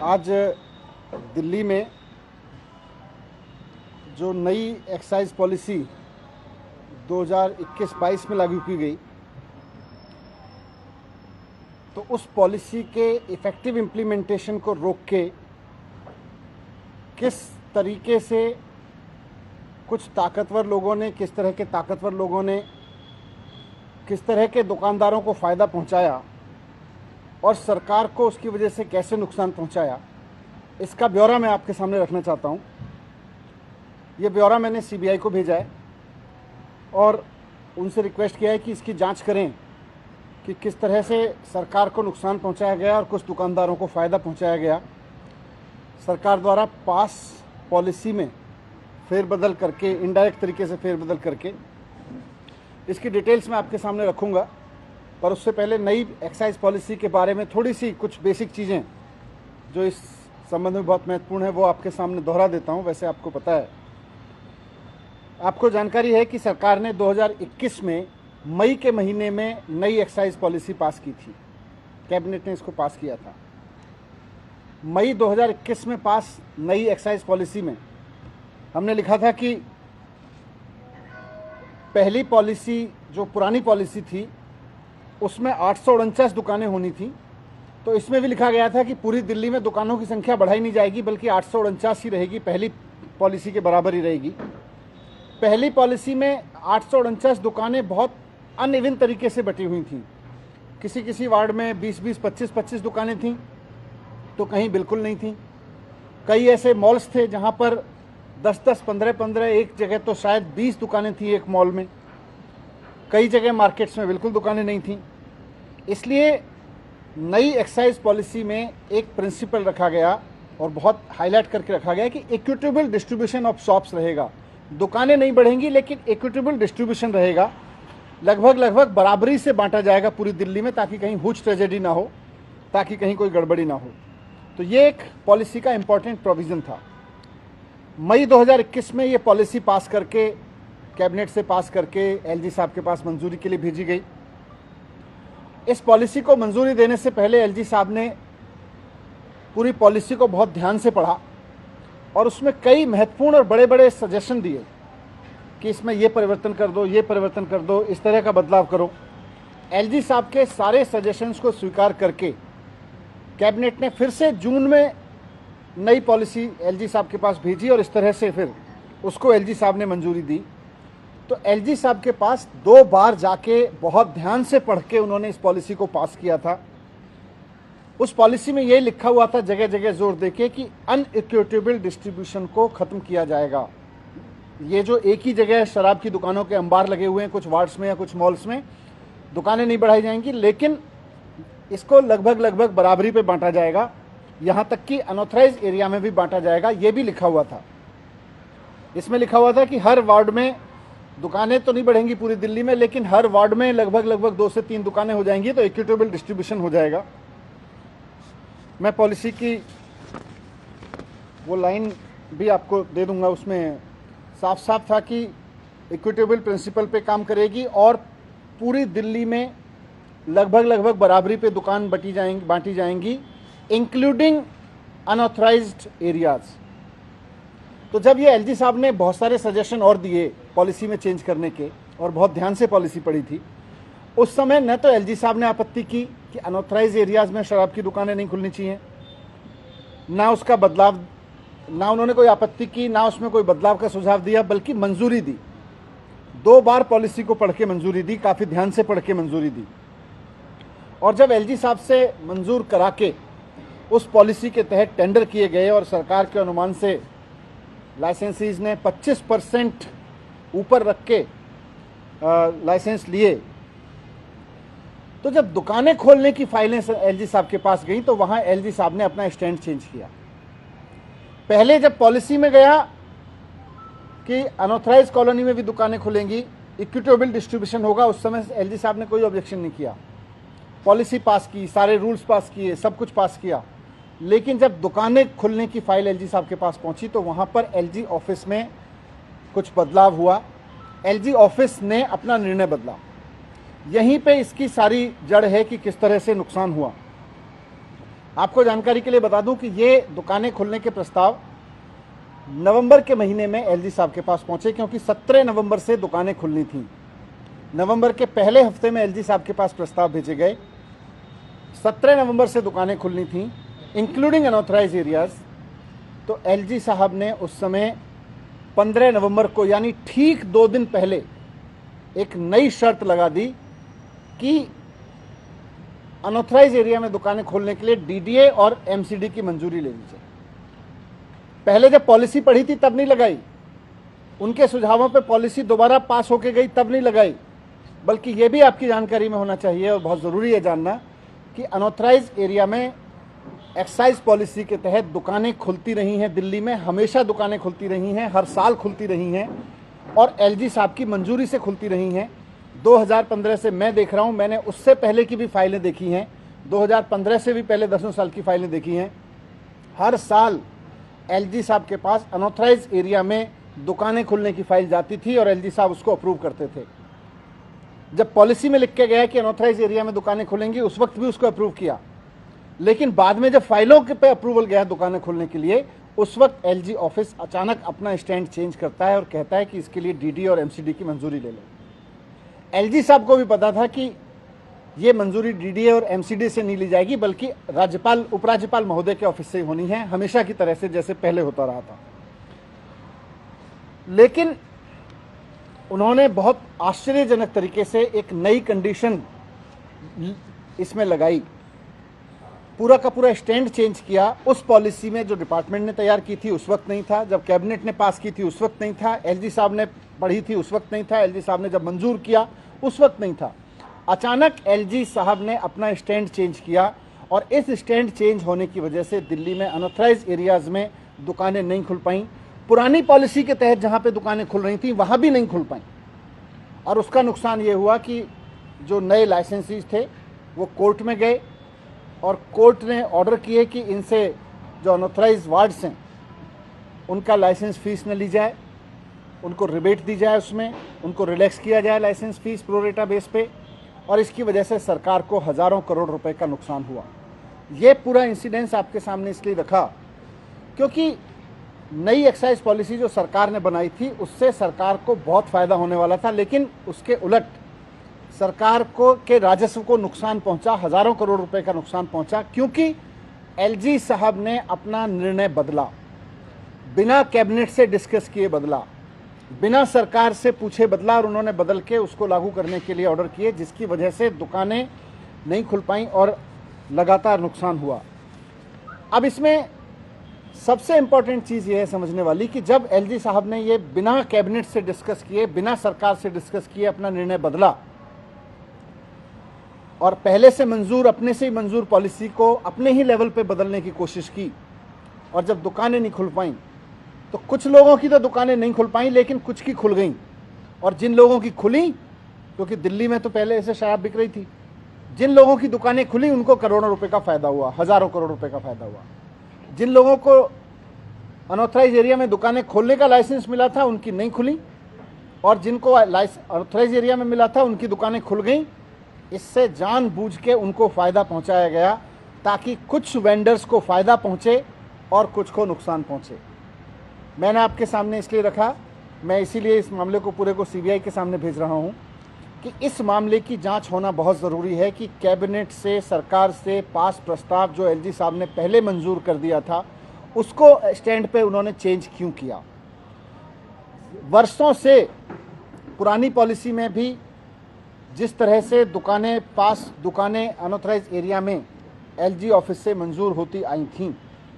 आज दिल्ली में जो नई एक्साइज पॉलिसी 2021-22 में लागू की गई, तो उस पॉलिसी के इफ़ेक्टिव इम्प्लीमेंटेशन को रोक के किस तरीके से कुछ ताकतवर लोगों ने, किस तरह के ताकतवर लोगों ने किस तरह के दुकानदारों को फ़ायदा पहुंचाया और सरकार को उसकी वजह से कैसे नुकसान पहुंचाया, इसका ब्यौरा मैं आपके सामने रखना चाहता हूं। ये ब्यौरा मैंने सीबीआई को भेजा है और उनसे रिक्वेस्ट किया है कि इसकी जांच करें कि किस तरह से सरकार को नुकसान पहुंचाया गया और कुछ दुकानदारों को फ़ायदा पहुंचाया गया सरकार द्वारा पास पॉलिसी में फेरबदल करके, इनडायरेक्ट तरीके से फेरबदल करके। इसकी डिटेल्स मैं आपके सामने रखूंगा, पर उससे पहले नई एक्साइज पॉलिसी के बारे में थोड़ी सी कुछ बेसिक चीज़ें जो इस संबंध में बहुत महत्वपूर्ण है वो आपके सामने दोहरा देता हूं। वैसे आपको पता है, आपको जानकारी है कि सरकार ने 2021 में मई के महीने में नई एक्साइज पॉलिसी पास की थी। कैबिनेट ने इसको पास किया था। मई 2021 में पास नई एक्साइज पॉलिसी में हमने लिखा था कि पहली पॉलिसी, जो पुरानी पॉलिसी थी, उसमें 849 दुकानें होनी थी। तो इसमें भी लिखा गया था कि पूरी दिल्ली में दुकानों की संख्या बढ़ाई नहीं जाएगी, बल्कि 849 ही रहेगी, पहली पॉलिसी के बराबर ही रहेगी। पहली पॉलिसी में 849 दुकानें बहुत अनइवन तरीके से बटी हुई थीं। किसी किसी वार्ड में 20-20, 25-25 दुकानें थीं, तो कहीं बिल्कुल नहीं थीं। कई ऐसे मॉल्स थे जहां पर 10-10, 15-15, एक जगह तो शायद 20 दुकानें थीं एक मॉल में। कई जगह मार्केट्स में बिल्कुल दुकानें नहीं थीं। इसलिए नई एक्साइज पॉलिसी में एक प्रिंसिपल रखा गया और बहुत हाईलाइट करके रखा गया कि इक्विटेबल डिस्ट्रीब्यूशन ऑफ शॉप्स रहेगा। दुकानें नहीं बढ़ेंगी, लेकिन इक्विटेबल डिस्ट्रीब्यूशन रहेगा। लगभग बराबरी से बांटा जाएगा पूरी दिल्ली में, ताकि कहीं हुज ट्रेजेडी ना हो, ताकि कहीं कोई गड़बड़ी ना हो। तो ये एक पॉलिसी का इंपॉर्टेंट प्रोविज़न था। मई 2021 में ये पॉलिसी पास करके, कैबिनेट से पास करके एलजी साहब के पास मंजूरी के लिए भेजी गई। इस पॉलिसी को मंजूरी देने से पहले एलजी साहब ने पूरी पॉलिसी को बहुत ध्यान से पढ़ा और उसमें कई महत्वपूर्ण और बड़े बड़े सजेशन दिए कि इसमें ये परिवर्तन कर दो, ये परिवर्तन कर दो, इस तरह का बदलाव करो। एलजी साहब के सारे सजेशंस को स्वीकार करके कैबिनेट ने फिर से जून में नई पॉलिसी एलजी साहब के पास भेजी और इस तरह से फिर उसको एलजी साहब ने मंजूरी दी। तो एलजी साहब के पास 2 बार जाके बहुत ध्यान से पढ़ के उन्होंने इस पॉलिसी को पास किया था। उस पॉलिसी में ये लिखा हुआ था, जगह जगह जोर देके, कि अनइक्विटेबल डिस्ट्रीब्यूशन को खत्म किया जाएगा। ये जो एक ही जगह शराब की दुकानों के अंबार लगे हुए हैं कुछ वार्ड्स में या कुछ मॉल्स में, दुकानें नहीं बढ़ाई जाएंगी, लेकिन इसको लगभग बराबरी पे बांटा जाएगा। यहाँ तक कि अनऑथराइज एरिया में भी बांटा जाएगा, ये भी लिखा हुआ था। इसमें लिखा हुआ था कि हर वार्ड में दुकानें तो नहीं बढ़ेंगी पूरी दिल्ली में, लेकिन हर वार्ड में लगभग 2 से 3 दुकानें हो जाएंगी, तो इक्विटेबल डिस्ट्रीब्यूशन हो जाएगा। मैं पॉलिसी की वो लाइन भी आपको दे दूंगा, उसमें साफ साफ था कि इक्विटेबल प्रिंसिपल पे काम करेगी और पूरी दिल्ली में लगभग बराबरी पे दुकान बांटी जाएंगी, इंक्लूडिंग अनऑथराइज्ड एरियाज। तो जब ये एलजी साहब ने बहुत सारे सजेशन और दिए पॉलिसी में चेंज करने के, और बहुत ध्यान से पॉलिसी पढ़ी थी, उस समय न तो एलजी साहब ने आपत्ति की कि अनऑथराइज्ड एरियाज में शराब की दुकानें नहीं खुलनी चाहिए, ना उसका बदलाव, ना उन्होंने कोई आपत्ति की, ना उसमें कोई बदलाव का सुझाव दिया, बल्कि मंजूरी दी। 2 बार पॉलिसी को पढ़ के मंजूरी दी, काफ़ी ध्यान से पढ़ के मंजूरी दी। और जब एलजी साहब से मंजूर करा के उस पॉलिसी के तहत टेंडर किए गए और सरकार के अनुमान से लाइसेंसीज ने 25% ऊपर रख के लाइसेंस लिए, तो जब दुकानें खोलने की फाइलें एलजी साहब के पास गई, तो वहां एलजी साहब ने अपना स्टैंड चेंज किया। पहले जब पॉलिसी में गया कि अनऑथराइज कॉलोनी में भी दुकानें खुलेंगी, इक्विटेबल डिस्ट्रीब्यूशन होगा, उस समय एलजी साहब ने कोई ऑब्जेक्शन नहीं किया। पॉलिसी पास की, सारे रूल्स पास किए, सब कुछ पास किया। लेकिन जब दुकानें खुलने की फाइल एलजी साहब के पास पहुंची, तो वहां पर एलजी ऑफिस में कुछ बदलाव हुआ। एलजी ऑफिस ने अपना निर्णय बदला। यहीं पे इसकी सारी जड़ है कि किस तरह से नुकसान हुआ। आपको जानकारी के लिए बता दूं कि ये दुकानें खुलने के प्रस्ताव नवंबर के महीने में एलजी साहब के पास पहुंचे, क्योंकि 17 नवंबर से दुकानें खुलनी थीं। नवंबर के पहले हफ्ते में एलजी साहब के पास प्रस्ताव भेजे गए। 17 नवंबर से दुकानें खुलनी थीं, इंक्लूडिंग अनऑथराइज एरियाज। तो एलजी साहब ने उस समय 15 नवंबर को, यानी ठीक 2 दिन पहले, एक नई शर्त लगा दी कि अनऑथराइज एरिया में दुकानें खोलने के लिए डीडीए और एमसीडी की मंजूरी लेनी चाहिए। पहले जब पॉलिसी पढ़ी थी तब नहीं लगाई, उनके सुझावों पे पॉलिसी दोबारा पास होके गई तब नहीं लगाई, बल्कि ये भी आपकी जानकारी में होना चाहिए और बहुत ज़रूरी है जानना कि अनऑथराइज एरिया में एक्साइज पॉलिसी के तहत दुकानें खुलती रही हैं। दिल्ली में हमेशा दुकानें खुलती रही हैं, हर साल खुलती रही हैं और एलजी साहब की मंजूरी से खुलती रही हैं। 2015 से मैं देख रहा हूं, मैंने उससे पहले की भी फाइलें देखी हैं, 2015 से भी पहले 10 साल की फाइलें देखी हैं। हर साल एलजी साहब के पास अनऑथराइज एरिया में दुकानें खुलने की फाइल जाती थी और एलजी साहब उसको अप्रूव करते थे। जब पॉलिसी में लिख के गया कि अनऑथराइज एरिया में दुकानें खुलेंगी, उस वक्त भी उसको अप्रूव किया, लेकिन बाद में जब फाइलों के पे अप्रूवल गया दुकानें खोलने के लिए, उस वक्त एलजी ऑफिस अचानक अपना स्टैंड चेंज करता है और कहता है कि इसके लिए डीडी और एमसीडी की मंजूरी ले लो। एलजी साहब को भी पता था कि ये मंजूरी डीडीए और एमसीडी से नहीं ली जाएगी, बल्कि राज्यपाल उपराज्यपाल महोदय के ऑफिस से ही होनी है, हमेशा की तरह से जैसे पहले होता रहा था। लेकिन उन्होंने बहुत आश्चर्यजनक तरीके से एक नई कंडीशन इसमें लगाई, पूरा का पूरा स्टैंड चेंज किया। उस पॉलिसी में जो डिपार्टमेंट ने तैयार की थी उस वक्त नहीं था, जब कैबिनेट ने पास की थी उस वक्त नहीं था, एलजी साहब ने पढ़ी थी उस वक्त नहीं था, एलजी साहब ने जब मंजूर किया उस वक्त नहीं था। अचानक एलजी साहब ने अपना स्टैंड चेंज किया और इस स्टैंड चेंज होने की वजह से दिल्ली में अनऑथराइज एरियाज में दुकानें नहीं खुल पाईं। पुरानी पॉलिसी के तहत जहां पे दुकानें खुल रही थी वहां भी नहीं खुल पाईं और उसका नुकसान ये हुआ कि जो नए लाइसेंसीज थे वो कोर्ट में गए और कोर्ट ने ऑर्डर किए कि इनसे जो अनऑथराइज वार्ड्स हैं उनका लाइसेंस फीस न ली जाए, उनको रिबेट दी जाए, उसमें उनको रिलैक्स किया जाए लाइसेंस फीस प्रोरेटा बेस पे, और इसकी वजह से सरकार को हज़ारों करोड़ रुपए का नुकसान हुआ। ये पूरा इंसिडेंस आपके सामने इसलिए रखा क्योंकि नई एक्साइज पॉलिसी जो सरकार ने बनाई थी उससे सरकार को बहुत फ़ायदा होने वाला था, लेकिन उसके उलट सरकार को के राजस्व को नुकसान पहुंचा, हज़ारों करोड़ रुपए का नुकसान पहुंचा, क्योंकि एलजी साहब ने अपना निर्णय बदला, बिना कैबिनेट से डिस्कस किए बदला, बिना सरकार से पूछे बदला और उन्होंने बदल के उसको लागू करने के लिए ऑर्डर किए, जिसकी वजह से दुकानें नहीं खुल पाईं और लगातार नुकसान हुआ। अब इसमें सबसे इम्पॉर्टेंट चीज़ ये है समझने वाली कि जब एलजी साहब ने ये बिना कैबिनेट से डिस्कस किए, बिना सरकार से डिस्कस किए अपना निर्णय बदला और पहले से मंजूर, अपने से ही मंजूर पॉलिसी को अपने ही लेवल पे बदलने की कोशिश की, और जब दुकानें नहीं खुल पाईं तो कुछ लोगों की तो दुकानें नहीं खुल पाईं लेकिन कुछ की खुल गईं, और जिन लोगों की खुली, क्योंकि दिल्ली में तो पहले ऐसे शराब बिक रही थी, जिन लोगों की दुकानें खुली उनको करोड़ों रुपए का फ़ायदा हुआ, हज़ारों करोड़ रुपए का फ़ायदा हुआ। जिन लोगों को अनऑथराइज एरिया में दुकानें खोलने का लाइसेंस मिला था उनकी नहीं खुली, और जिनको अनऑथराइज एरिया में मिला था उनकी दुकानें खुल गईं। इससे जानबूझ के उनको फ़ायदा पहुंचाया गया ताकि कुछ वेंडर्स को फ़ायदा पहुंचे और कुछ को नुकसान पहुंचे। मैंने आपके सामने इसलिए रखा, मैं इसीलिए इस मामले को पूरे को सीबीआई के सामने भेज रहा हूं कि इस मामले की जांच होना बहुत ज़रूरी है कि कैबिनेट से, सरकार से पास प्रस्ताव जो एलजी साहब ने पहले मंजूर कर दिया था उसको स्टैंड पे उन्होंने चेंज क्यों किया। वर्षों से पुरानी पॉलिसी में भी जिस तरह से दुकानें अनऑथराइज एरिया में एलजी ऑफिस से मंजूर होती आई थीं,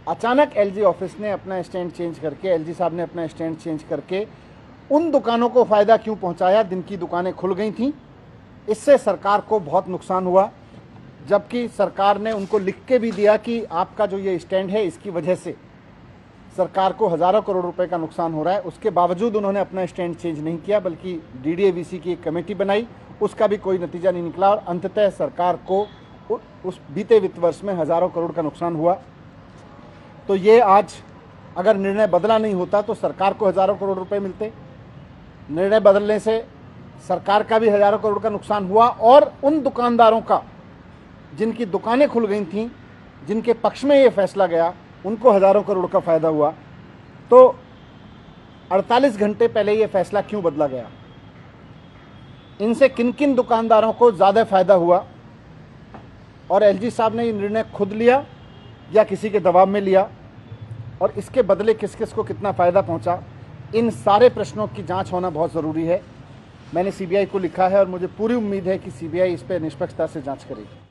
अचानक एलजी ऑफिस ने अपना स्टैंड चेंज करके, एलजी साहब ने अपना स्टैंड चेंज करके उन दुकानों को फ़ायदा क्यों पहुंचाया जिनकी दुकानें खुल गई थीं। इससे सरकार को बहुत नुकसान हुआ, जबकि सरकार ने उनको लिख के भी दिया कि आपका जो ये स्टैंड है इसकी वजह से सरकार को हज़ारों करोड़ रुपए का नुकसान हो रहा है। उसके बावजूद उन्होंने अपना स्टैंड चेंज नहीं किया, बल्कि डीडीएवीसी की एक कमेटी बनाई, उसका भी कोई नतीजा नहीं निकला और अंततः सरकार को उस बीते वित्त वर्ष में हज़ारों करोड़ का नुकसान हुआ। तो ये आज अगर निर्णय बदला नहीं होता तो सरकार को हज़ारों करोड़ रुपए मिलते, निर्णय बदलने से सरकार का भी हज़ारों करोड़ का नुकसान हुआ और उन दुकानदारों का जिनकी दुकानें खुल गई थीं जिनके पक्ष में ये फैसला गया उनको हज़ारों करोड़ का फ़ायदा हुआ, तो 48 घंटे पहले ये फैसला क्यों बदला गया? इनसे किन किन दुकानदारों को ज़्यादा फ़ायदा हुआ और एलजी साहब ने ये निर्णय खुद लिया या किसी के दबाव में लिया, और इसके बदले किस किस को कितना फ़ायदा पहुंचा? इन सारे प्रश्नों की जांच होना बहुत ज़रूरी है। मैंने सीबीआई को लिखा है और मुझे पूरी उम्मीद है कि सीबीआई इस पर निष्पक्षता से जांच करेगी।